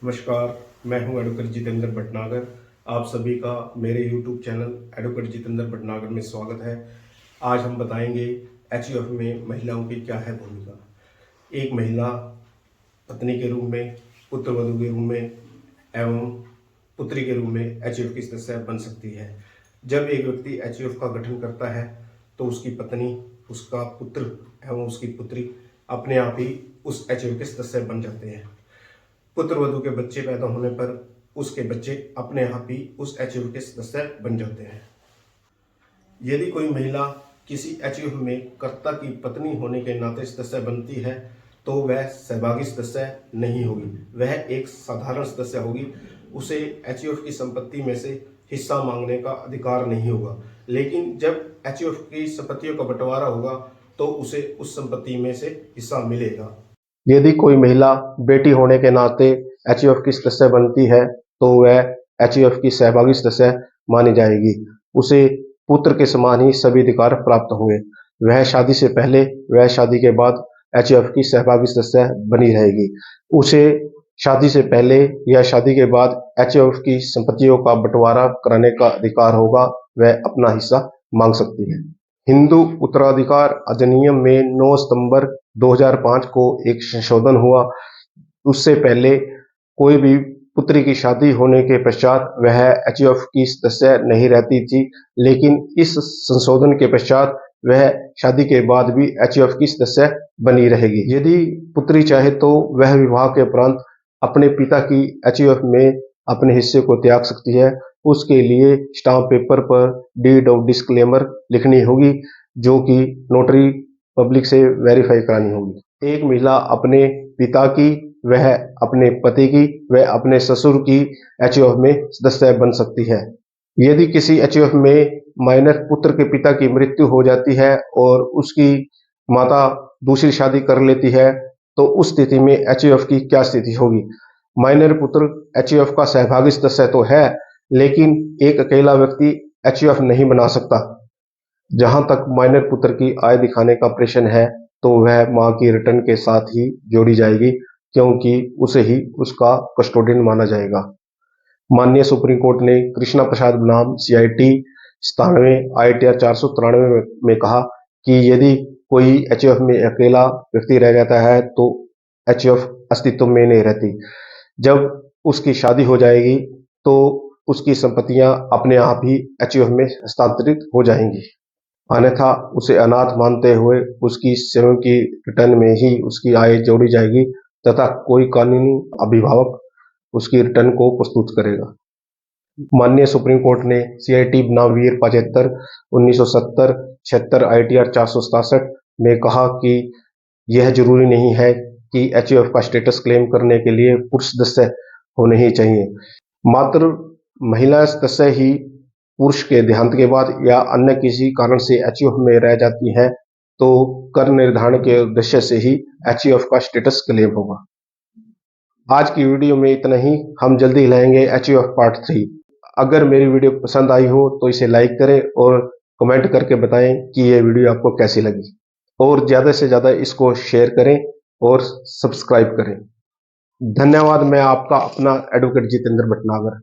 नमस्कार, मैं हूं एडवोकेट जितेंद्र भटनागर। आप सभी का मेरे YouTube channel advocate Jitendra Bhatnagar में स्वागत है। आज हम बताएंगे एचयूएफ में महिलाओं की क्या है भूमिका। एक महिला पत्नी के रूप में, पुत्रवधू के रूप में एवं पुत्री के रूप में एचयूएफ की सदस्य बन सकती है। जब एक व्यक्ति एचयूएफ का गठन करता है तो उसकी पत्नी, उसका पुत्र एवं उसकी पुत्री अपने आप ही उस एचयूएफ के सदस्य बन जाते हैं। पुत्रवधू के बच्चे पैदा होने पर उसके बच्चे अपने आप ही उस एचयूएफ के सदस्य बन जाते हैं। यदि कोई महिला किसी एचयूएफ में कर्ता की पत्नी होने के नाते सदस्य बनती है तो वह सहभागी सदस्य नहीं होगी, वह एक साधारण सदस्य होगी। उसे एचयूएफ की संपत्ति में से हिस्सा मांगने का अधिकार नहीं होगा, लेकिन जब एचयूएफ की संपत्तियों का बंटवारा होगा तो उसे उस संपत्ति में से हिस्सा मिलेगा। यदि कोई महिला बेटी होने के नाते एचयूएफ की सदस्य बनती है तो वह एचयूएफ की सहभागी सदस्य मानी जाएगी। उसे पुत्र के समान ही सभी अधिकार प्राप्त होंगे। वह शादी से पहले वह शादी के बाद एचयूएफ की सहभागी सदस्य बनी रहेगी। उसे शादी से पहले या शादी के बाद एचयूएफ की संपत्तियों का बंटवारा कराने का अधिकार होगा, वह अपना हिस्सा मांग सकती है। हिंदू उत्तराधिकार अधिनियम में 9 सितंबर 2005 को एक संशोधन हुआ। उससे पहले कोई भी पुत्री की शादी होने के पश्चात वह एचयूएफ की सदस्य नहीं रहती थी, लेकिन इस संशोधन के पश्चात वह शादी के बाद भी एचयूएफ की सदस्य बनी रहेगी। यदि पुत्री चाहे तो वह विवाह के उपरांत अपने पिता की एचयूएफ में अपने हिस्से को त्याग सकती है। उसके लिए स्टाम्प पेपर पर डीड ऑफ डिस्क्लेमर लिखनी होगी, जो कि नोटरी पब्लिक से वेरीफाई करानी होगी। एक महिला अपने पिता की, वह अपने पति की, वह अपने ससुर की एचयूएफ में सदस्य बन सकती है। यदि किसी एचयूएफ में माइनर पुत्र के पिता की मृत्यु हो जाती है और उसकी माता दूसरी शादी कर लेती है तो उस स्थिति में एचयूएफ की क्या स्थिति होगी। माइनर पुत्र एचयूएफ का सहभागी सदस्य तो है, लेकिन एक अकेला व्यक्ति एचयूएफ नहीं बना सकता। जहां तक माइनर पुत्र की आय दिखाने का प्रश्न है तो वह मां की रिटर्न के साथ ही जोड़ी जाएगी, क्योंकि उसे ही उसका कस्टोडियन माना जाएगा। माननीय सुप्रीम कोर्ट ने कृष्णा प्रसाद बनाम CIT 97 ITR 493 में कहा कि यदि कोई एचयूएफ में अकेला व्यक्ति रह जाता है तो एचयूएफ अस्तित्व में नहीं रहती। जब उसकी शादी हो जाएगी तो उसकी संपत्तियां अपने आप ही एचयूएफ में हस्तांतरित हो जाएंगी। अन्यथा उसे अनाथ मानते हुए उसकी सेवा की रिटर्न में ही उसकी आय जोड़ी जाएगी तथा कोई कानूनी अभिभावक उसकी रिटर्न को प्रस्तुत करेगा। माननीय सुप्रीम कोर्ट ने CIT बनाम वीर 75 1970 76 ITR 467 में कहा कि यह जरूरी नहीं है कि एचयूएफ का स्टेटस क्लेम करने के लिए पुरुष सदस्य होने ही चाहिए। मात्र महिला सदस्य ही पुरुष के देहांत के बाद या अन्य किसी कारण से एचयूएफ में रह जाती है तो कर निर्धारण के उद्देश्य से ही एचयूएफ का स्टेटस क्लेम होगा। आज की वीडियो में इतना ही। हम जल्दी लाएंगे एचयूएफ पार्ट 3। अगर मेरी वीडियो पसंद आई हो तो इसे लाइक करें और कमेंट करके बताएं कि यह वीडियो आपको कैसी लगी, और ज़्यादा से ज़्यादा इसको शेयर करें और सब्सक्राइब करें। धन्यवाद। मैं आपका अपना एडवोकेट जितेंद्र भटनागर।